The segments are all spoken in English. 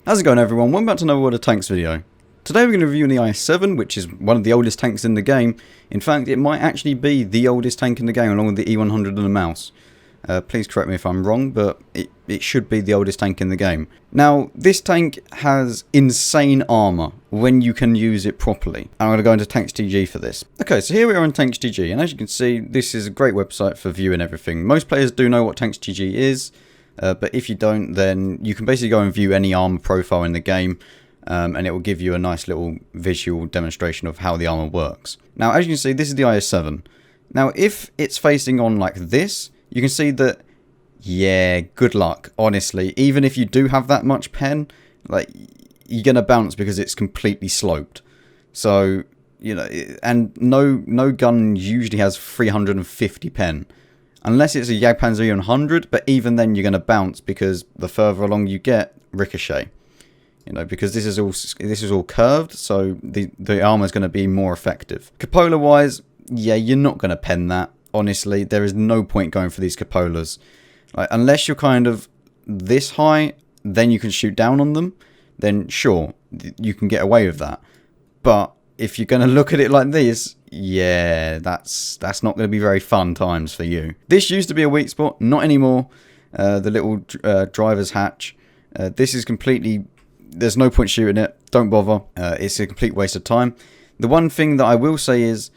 How's it going, everyone? Welcome back to another World of Tanks video. Today we're going to review the IS-7, which is one of the oldest tanks in the game. In fact, it might actually be the oldest tank in the game, along with the E100 and the Mouse. Please correct me if I'm wrong, but it should be the oldest tank in the game. Now, this tank has insane armor when you can use it properly. I'm going to go into TanksTG for this. Okay, so here we are on TanksTG, and as you can see, this is a great website for viewing everything. Most players do know what TanksTG is. But if you don't, then you can basically go and view any armor profile in the game, and it will give you a nice little visual demonstration of how the armor works. Now, as you can see, this is the IS-7. Now, if it's facing on like this, you can see that, yeah, good luck, honestly. Even if you do have that much pen, like, you're going to bounce because it's completely sloped. So, you know, and no gun usually has 350 pen. Unless it's a Jagdpanzer 100, but even then you're going to bounce because the further along you get, ricochet. You know, because this is all curved, so the armor is going to be more effective. Cupola wise, yeah, you're not going to pen that. Honestly, there is no point going for these cupolas. Like, unless you're kind of this high, then you can shoot down on them. Then sure, you can get away with that. But if you're going to look at it like this, yeah, that's not going to be very fun times for you. This used to be a weak spot, not anymore. The little driver's hatch. This is completely, there's no point shooting it. Don't bother. It's a complete waste of time. The one thing that I will say is,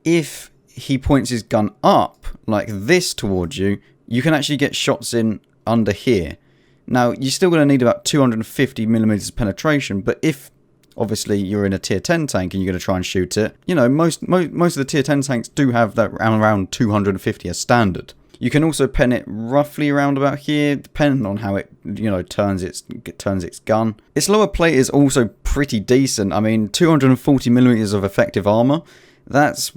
if he points his gun up like this towards you, you can actually get shots in under here. Now, you're still going to need about 250mm penetration, but if obviously you're in a tier 10 tank and you're going to try and shoot it, you know, most of the tier 10 tanks do have that around 250 as standard. You can also pen it roughly around about here, depending on how it, you know, turns its gun. Its lower plate is also pretty decent. I mean, 240mm of effective armor. That's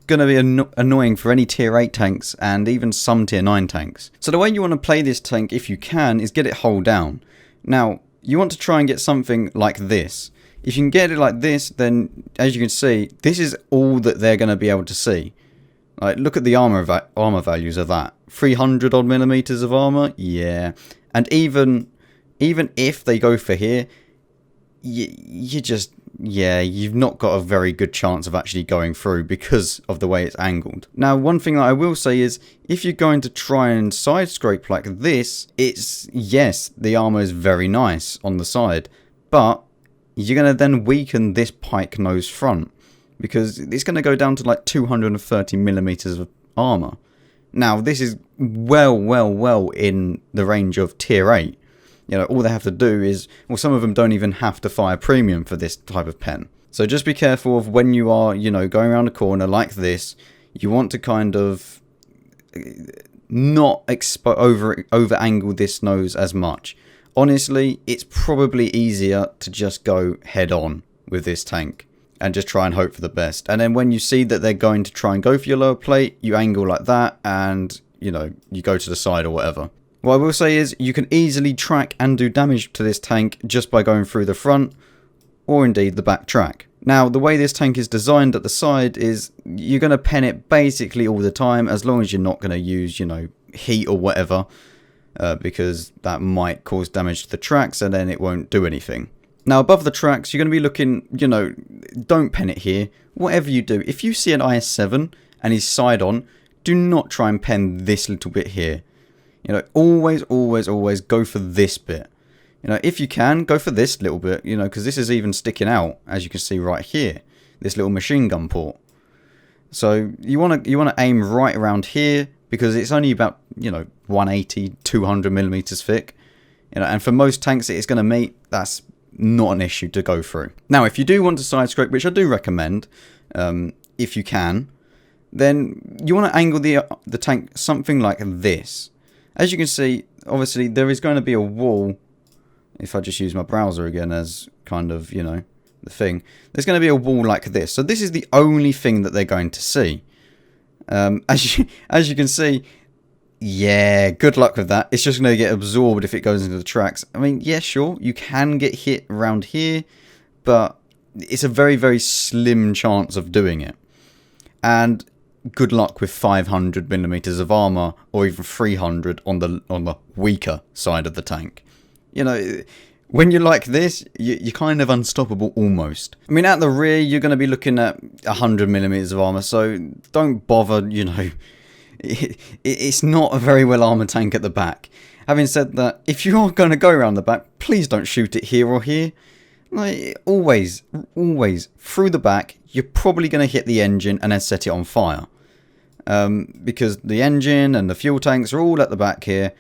going to be annoying for any tier 8 tanks and even some tier 9 tanks. So the way you want to play this tank, if you can, is get it hull down. Now, you want to try and get something like this. If you can get it like this, then as you can see, this is all that they're going to be able to see. Like, look at the armor values of that. 300 odd millimeters of armor, yeah. And even if they go for here, you just, yeah, you've not got a very good chance of actually going through because of the way it's angled. Now, one thing that I will say is, if you're going to try and side scrape like this, yes, the armor is very nice on the side, but you're going to then weaken this pike nose front because it's going to go down to like 230mm of armor. Now, this is well in the range of tier 8. You know, all they have to do is, well, some of them don't even have to fire premium for this type of pen. So just be careful of when you are, you know, going around a corner like this. You want to kind of not over angle this nose as much. Honestly, it's probably easier to just go head on with this tank and just try and hope for the best. And then when you see that they're going to try and go for your lower plate, you angle like that and, you know, you go to the side or whatever. What I will say is you can easily track and do damage to this tank just by going through the front or indeed the back track. Now, the way this tank is designed at the side is you're going to pen it basically all the time as long as you're not going to use, you know, heat or whatever. Because that might cause damage to the tracks and then it won't do anything. Now, above the tracks, you're going to be looking, you know, don't pen it here. Whatever you do, if you see an IS-7 and he's side on, do not try and pen this little bit here. You know, always go for this bit. You know, if you can, go for this little bit, you know, because this is even sticking out, as you can see right here. This little machine gun port. So you want to aim right around here, because it's only about, you know, 180, 200mm thick. You know, and for most tanks it's going to meet, that's not an issue to go through. Now, if you do want to side scrape, which I do recommend, if you can, then you want to angle the tank something like this. As you can see, obviously there is going to be a wall. If I just use my browser again as kind of, you know, the thing, there's going to be a wall like this. So this is the only thing that they're going to see. As you can see, yeah, good luck with that. It's just going to get absorbed if it goes into the tracks. I mean, yeah, sure, you can get hit around here, but it's a very slim chance of doing it. And good luck with 500mm of armor or even 300 on the weaker side of the tank. You know, When you're like this, you're kind of unstoppable almost. I mean, at the rear, you're going to be looking at 100mm of armor, so don't bother, you know. It's not a very well armored tank at the back. Having said that, if you are going to go around the back, please don't shoot it here or here. Like, always through the back, you're probably going to hit the engine and then set it on fire. Because the engine and the fuel tanks are all at the back here,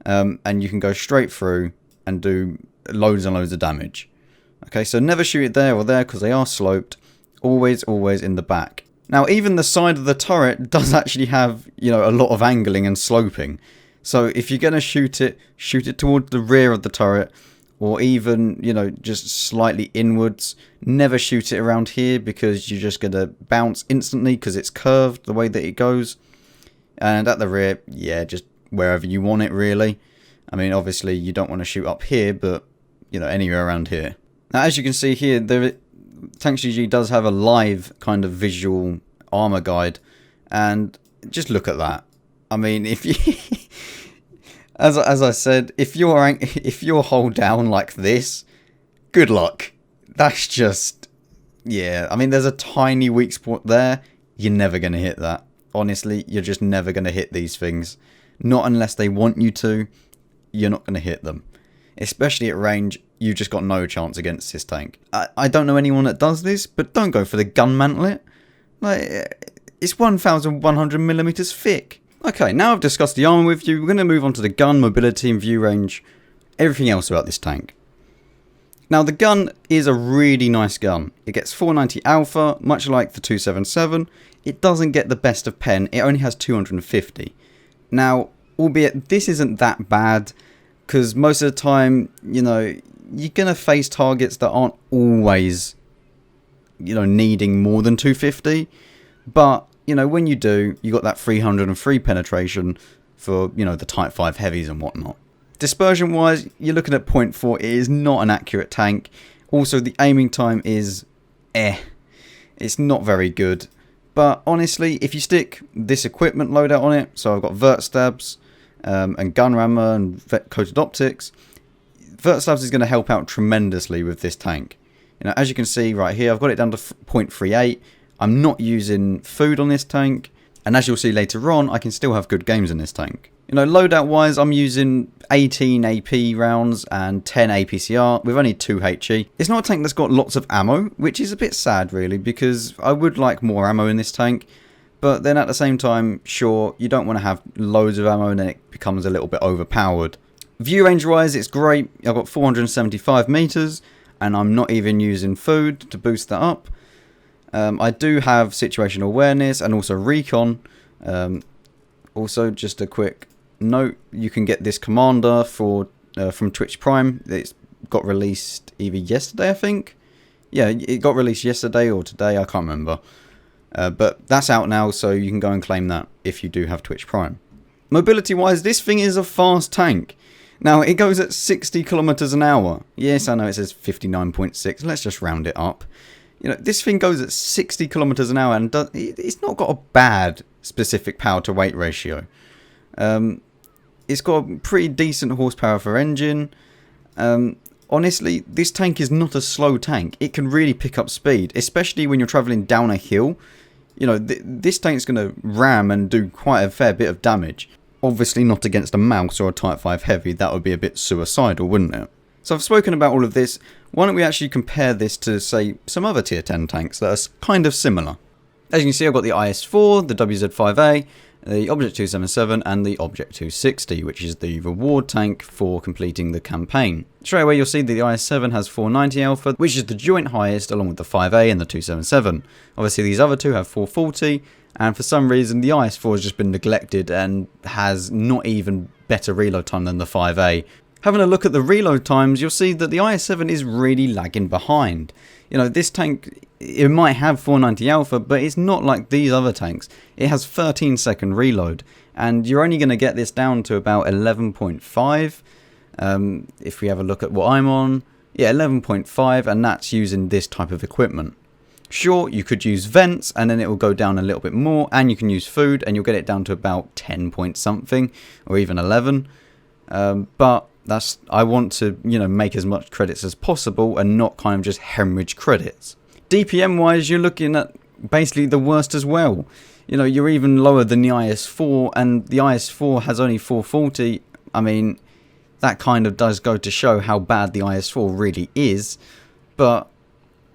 and you can go straight through and do loads and loads of damage. Okay, so never shoot it there or there because they are sloped. Always in the back. Now, even the side of the turret does actually have, you know, a lot of angling and sloping. So if you're going to shoot it towards the rear of the turret, or even, you know, just slightly inwards. Never shoot it around here because you're just going to bounce instantly because it's curved the way that it goes. And at the rear, yeah, just wherever you want it, really. I mean, obviously, you don't want to shoot up here, but, you know, anywhere around here. Now, as you can see here, Tanks GG does have a live kind of visual armor guide. And just look at that. I mean, if you... As I said, if you're hull down like this, good luck. That's just, yeah. I mean, there's a tiny weak spot there. You're never going to hit that. Honestly, you're just never going to hit these things. Not unless they want you to. You're not going to hit them. Especially at range, you've just got no chance against this tank. I don't know anyone that does this, but don't go for the gun mantlet. Like, it's 1,100mm thick. Okay, now I've discussed the armor with you, we're going to move on to the gun, mobility and view range, everything else about this tank. Now the gun is a really nice gun. It gets 490 alpha, much like the 277. It doesn't get the best of pen, it only has 250. Now, albeit this isn't that bad, because most of the time, you know, you're going to face targets that aren't always, you know, needing more than 250, but... You know, when you do, you got that 303 penetration for, you know, the Type 5 heavies and whatnot. Dispersion wise, you're looking at 0.4. It is not an accurate tank. Also, the aiming time is It's not very good. But honestly, if you stick this equipment loadout on it, so I've got vert stabs and gun rammer and coated optics, vert stabs is going to help out tremendously with this tank. You know, as you can see right here, I've got it down to 0.38. I'm not using food on this tank, and as you'll see later on, I can still have good games in this tank. You know, loadout wise, I'm using 18 AP rounds and 10 APCR with only 2 HE. It's not a tank that's got lots of ammo, which is a bit sad really, because I would like more ammo in this tank, but then at the same time, sure, you don't want to have loads of ammo and then it becomes a little bit overpowered. View range wise, it's great. I've got 475 meters, and I'm not even using food to boost that up. I do have situational awareness and also recon. Also, just a quick note, you can get this commander for from Twitch Prime. It's got released either yesterday, I think. Yeah, it got released yesterday or today, I can't remember. But that's out now, so you can go and claim that if you do have Twitch Prime. Mobility-wise, this thing is a fast tank. Now, it goes at 60 kilometers an hour. Yes, I know it says 59.6. Let's just round it up. You know, this thing goes at 60 kilometers an hour and it's not got a bad specific power to weight ratio. It's got a pretty decent horsepower for engine. Honestly, this tank is not a slow tank. It can really pick up speed, especially when you're traveling down a hill. You know, this tank's going to ram and do quite a fair bit of damage. Obviously not against a mouse or a Type 5 heavy. That would be a bit suicidal, wouldn't it? So I've spoken about all of this. Why don't we actually compare this to, say, some other tier 10 tanks that are kind of similar. As you can see, I've got the IS-4, the WZ-5A, the Object 277 and the Object 260, which is the reward tank for completing the campaign. Straight away you'll see that the IS-7 has 490 alpha, which is the joint highest along with the 5A and the 277. Obviously these other two have 440, and for some reason the IS-4 has just been neglected and has not even better reload time than the 5A. Having a look at the reload times, you'll see that the IS-7 is really lagging behind. You know, this tank, it might have 490 alpha, but it's not like these other tanks. It has 13-second reload, and you're only going to get this down to about 11.5. If we have a look at what I'm on, yeah, 11.5, and that's using this type of equipment. Sure, you could use vents, and then it will go down a little bit more, and you can use food, and you'll get it down to about 10 point something, or even 11. But I want to, make as much credits as possible and not kind of just hemorrhage credits. DPM wise, you're looking at basically the worst as well. You're even lower than the IS-4, and the IS-4 has only 440. I mean, that kind of does go to show how bad the IS-4 really is. But,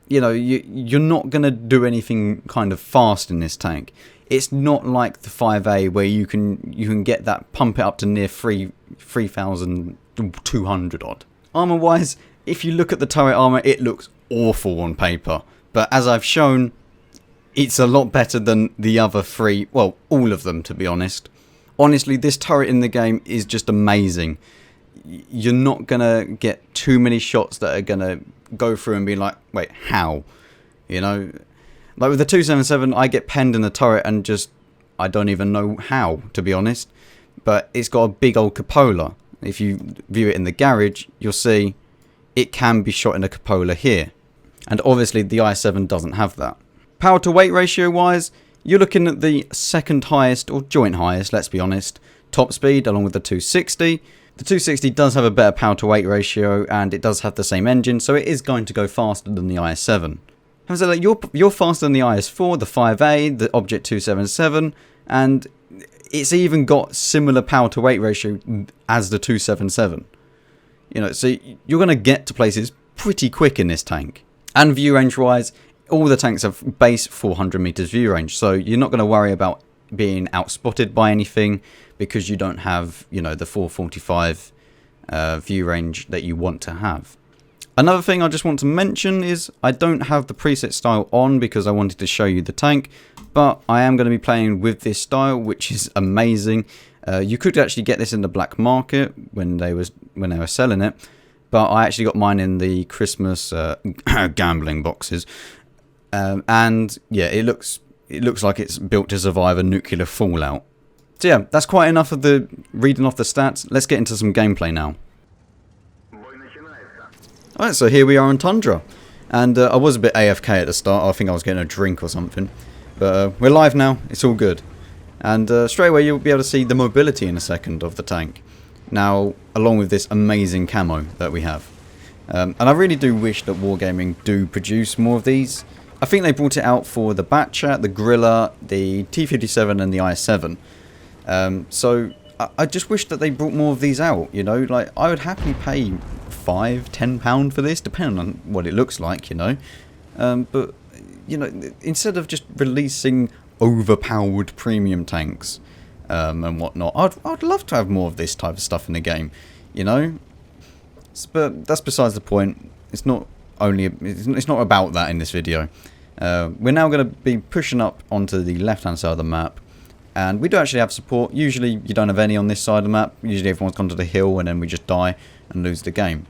you're not going to do anything kind of fast in this tank. It's not like the 5A where you can get that, pump it up to near 3,200 odd. Armor wise, if you look at the turret armor, it looks awful on paper. But as I've shown, it's a lot better than the other three, well, all of them, to be honest. Honestly, this turret in the game is just amazing. You're not going to get too many shots that are going to go through and be like, wait, how? Like with the 277, I get penned in the turret and just, I don't even know how, to be honest. But it's got a big old cupola. If you view it in the garage, you'll see it can be shot in a cupola here. And obviously the IS-7 doesn't have that. Power to weight ratio wise, you're looking at the second highest, or joint highest, let's be honest, top speed along with the 260. The 260 does have a better power to weight ratio, and it does have the same engine, so it is going to go faster than the IS-7. Having said that, you're faster than the IS-4, the 5A, the Object 277, and it's even got similar power to weight ratio as the 277. So you're going to get to places pretty quick in this tank. And view range wise, all the tanks have base 400 meters view range, so you're not going to worry about being outspotted by anything because you don't have, the 445 view range that you want to have. Another thing I just want to mention is I don't have the preset style on because I wanted to show you the tank, but I am going to be playing with this style, which is amazing. You could actually get this in the black market when they were selling it, but I actually got mine in the Christmas gambling boxes. And yeah, it looks like it's built to survive a nuclear fallout. So yeah, that's quite enough of the reading off the stats. Let's get into some gameplay now. Alright, so here we are on Tundra. And I was a bit AFK at the start. I think I was getting a drink or something. But we're live now. It's all good. And straight away you'll be able to see the mobility in a second of the tank. Now, along with this amazing camo that we have. And I really do wish that Wargaming do produce more of these. I think they brought it out for the Batchat, the Gorilla, the T-57 and the IS-7. So I just wish that they brought more of these out, Like, I would happily pay £5–10 for this, depending on what it looks like, But, instead of just releasing overpowered premium tanks and whatnot, I'd love to have more of this type of stuff in the game, But that's besides the point. It's not about that in this video. We're now going to be pushing up onto the left hand side of the map, and we do actually have support. Usually you don't have any on this side of the map. Usually everyone's gone to the hill and then we just die and lose the game.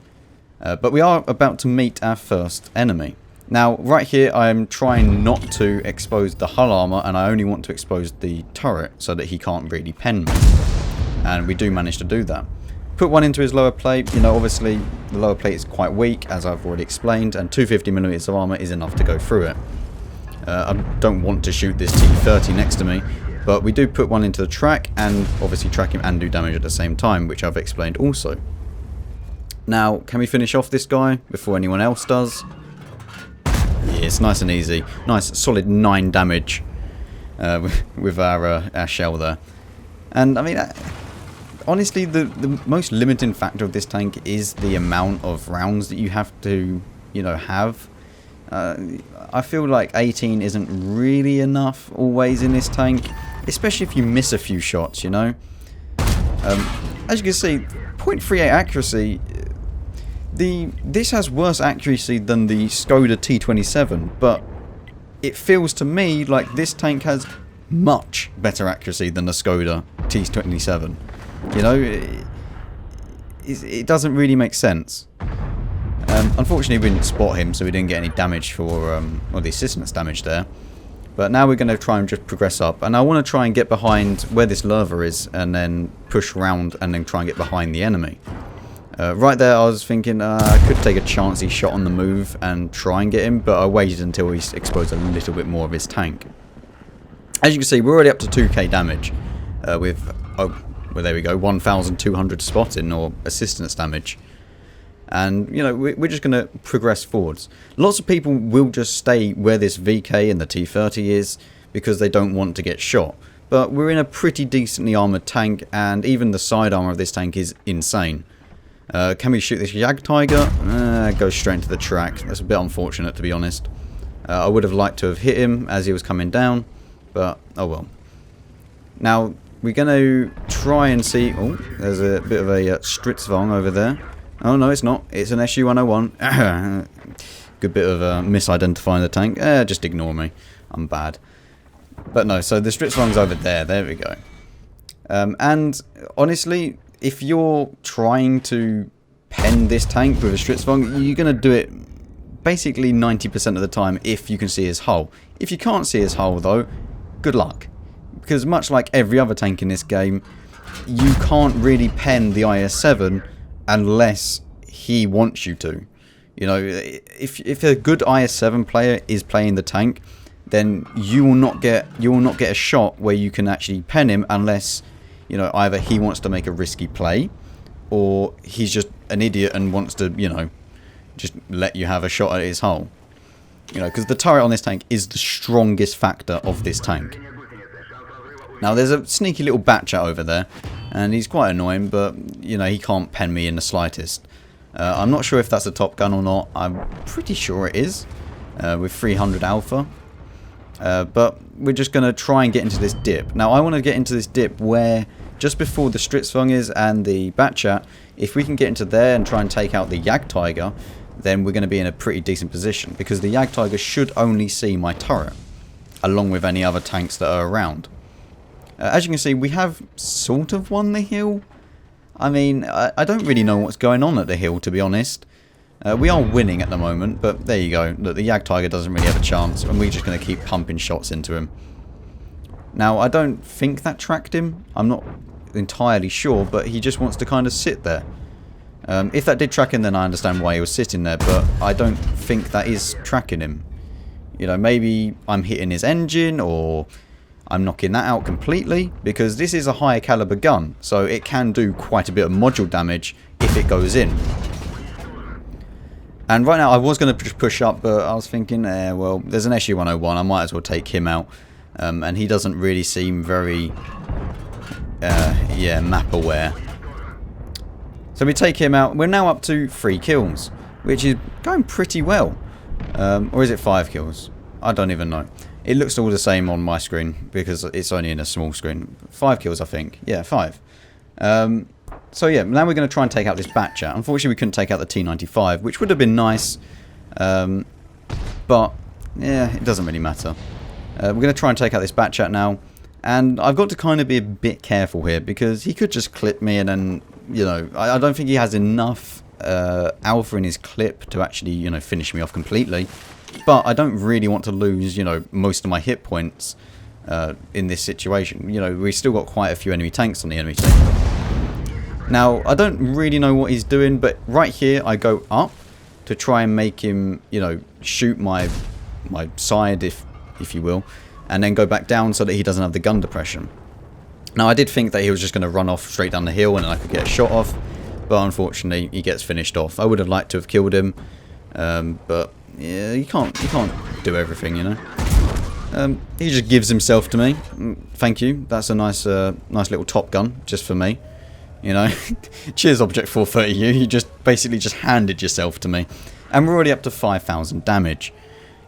But we are about to meet our first enemy. Now right here I'm trying not to expose the hull armor, and I only want to expose the turret so that he can't really pen me, and we do manage to do that. Put one into his lower plate. Obviously the lower plate is quite weak, as I've already explained, and 250mm of armor is enough to go through it. I don't want to shoot this T-30 next to me, but we do put one into the track and obviously track him and do damage at the same time, which I've explained also. Now, can we finish off this guy before anyone else does? Yeah, it's nice and easy. Nice solid 9 damage with our shell there. And I mean, honestly, the most limiting factor of this tank is the amount of rounds that you have to, have. I feel like 18 isn't really enough always in this tank, especially if you miss a few shots, As you can see, 0.38 accuracy. This has worse accuracy than the Skoda T27, but it feels to me like this tank has much better accuracy than the Skoda T27. It doesn't really make sense. Unfortunately we didn't spot him, so we didn't get any damage for the assistance damage there. But now we're going to try and just progress up, and I want to try and get behind where this lurver is and then push round and then try and get behind the enemy. Right there I was thinking I could take a chancy shot on the move and try and get him, but I waited until he exposed a little bit more of his tank. As you can see, we're already up to 2k damage with Well, there we go, 1,200 spotting or assistance damage. And, you know, we're just going to progress forwards. Lots of people will just stay where this VK and the T30 is because they don't want to get shot. But we're in a pretty decently armoured tank, and even the side armour of this tank is insane. Can we shoot this Jagdtiger? Goes straight into the track. That's a bit unfortunate, to be honest. I would have liked to have hit him as he was coming down, but oh well. Now, we're going to try and see... Oh, there's a bit of a Stritzwang over there. Oh, no, it's not. It's an SU-101. Good bit of misidentifying the tank. Just ignore me. I'm bad. But no, so the Stritzwang's over there. There we go. And honestly, if you're trying to pen this tank with a Stritzwang, you're going to do it basically 90% of the time if you can see his hull. If you can't see his hull, though, good luck. Because much like every other tank in this game, you can't really pen the IS-7 unless he wants you to. You know, if a good IS-7 player is playing the tank, then you will not get a shot where you can actually pen him unless, you know, either he wants to make a risky play or he's just an idiot and wants to, you know, just let you have a shot at his hull. You know, because the turret on this tank is the strongest factor of this tank. Now, there's a sneaky little Batchat over there, and he's quite annoying, but, you know, he can't pen me in the slightest. I'm not sure if that's a Top Gun or not. I'm pretty sure it is, with 300 alpha. But we're just going to try and get into this dip. Now, I want to get into this dip where, just before the Stritzwang is and the Batchat, if we can get into there and try and take out the Jagdtiger, then we're going to be in a pretty decent position, because the Jagdtiger should only see my turret, along with any other tanks that are around. As you can see, we have sort of won the hill. I mean, I don't really know what's going on at the hill, to be honest. We are winning at the moment, but there you go. Look, the Jagdtiger doesn't really have a chance, and we're just going to keep pumping shots into him. Now, I don't think that tracked him. I'm not entirely sure, but he just wants to kind of sit there. If that did track him, then I understand why he was sitting there, but I don't think that is tracking him. You know, maybe I'm hitting his engine, or I'm knocking that out completely, because this is a higher caliber gun, so it can do quite a bit of module damage if it goes in. And right now I was going to just push up, but I was thinking, well, there's an SU-101, I might as well take him out. And he doesn't really seem very, yeah, map aware. So we take him out. We're now up to 3 kills, which is going pretty well. Or is it 5 kills? I don't even know. It looks all the same on my screen because it's only in a small screen. 5 kills, I think. Yeah, 5. So yeah, now we're going to try and take out this Batchat. Unfortunately, we couldn't take out the T95, which would have been nice. But, yeah, it doesn't really matter. We're going to try and take out this Batchat now. And I've got to kind of be a bit careful here, because he could just clip me and then, you know, I don't think he has enough alpha in his clip to actually, you know, finish me off completely. But I don't really want to lose, you know, most of my hit points in this situation. You know, we've still got quite a few enemy tanks on the enemy team. Now, I don't really know what he's doing, but right here I go up to try and make him, you know, shoot my side, if you will, and then go back down so that he doesn't have the gun depression. Now, I did think that he was just going to run off straight down the hill and then I could get a shot off, but unfortunately he gets finished off. I would have liked to have killed him, but yeah, you can't do everything, you know. He just gives himself to me. Thank you. That's a nice little Top Gun just for me. You know, cheers Object 430U, you just basically just handed yourself to me. And we're already up to 5,000 damage.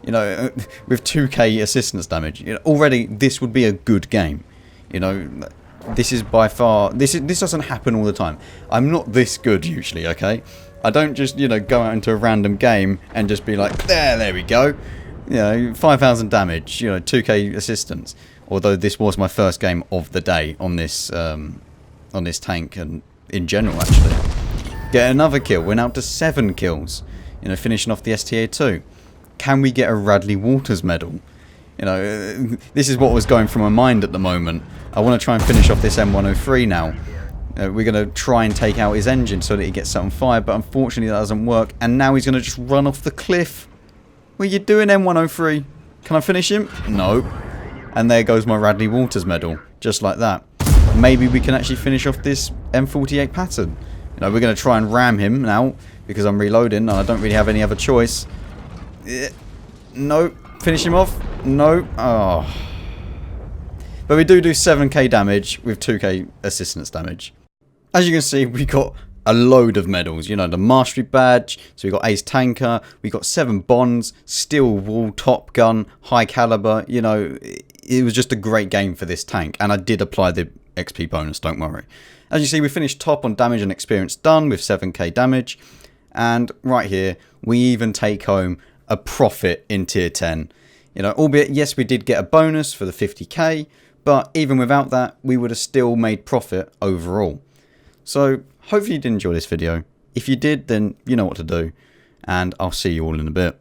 You know, with 2k assistance damage. You know, already this would be a good game. You know, this is by far, this doesn't happen all the time. I'm not this good usually, okay? I don't just, you know, go out into a random game and just be like, there we go. You know, 5,000 damage, you know, 2k assistance. Although this was my first game of the day on this tank, and in general actually. Get another kill. We're now up to 7 kills. You know, finishing off the STA2. Can we get a Radley Walters medal? You know, this is what was going through my mind at the moment. I want to try and finish off this M103 now. We're going to try and take out his engine so that he gets set on fire, but unfortunately that doesn't work. And now he's going to just run off the cliff. What are you doing, M103? Can I finish him? No. And there goes my Radley Walters medal. Just like that. maybe we can actually finish off this M48 pattern. You know, we're going to try and ram him now because I'm reloading and I don't really have any other choice. No. Finish him off. No. Oh. But we do 7k damage with 2k assistance damage. As you can see, we got a load of medals. You know, the Mastery Badge. So we got Ace Tanker. We got 7 Bonds, Steel Wall, Top Gun, High Caliber. You know, it was just a great game for this tank. And I did apply the XP bonus, don't worry. As you see, we finished top on damage and experience done with 7k damage. And right here, we even take home a profit in tier 10. You know, albeit, yes, we did get a bonus for the 50k, but even without that, we would have still made profit overall. So, hopefully you did enjoy this video. If you did, then you know what to do, and I'll see you all in a bit.